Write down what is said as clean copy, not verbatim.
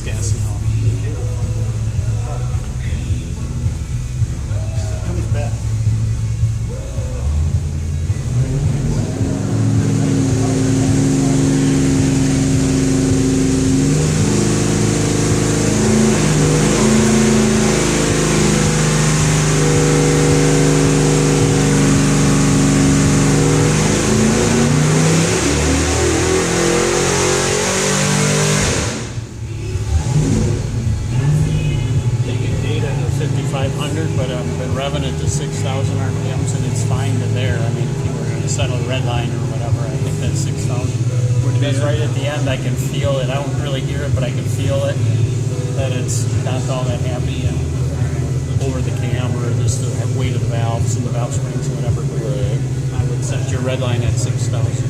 gas now. Comes back. But I've been revving it to 6,000 RPMs and it's fine to there. I mean, if you were going to set a red line or whatever, I think that's 6,000. Because right at the end, I can feel it. I don't really hear it, but I can feel it, that it's not all that happy and over the cam or just the weight of the valves and the valve springs or whatever. But I would set your red line at 6,000.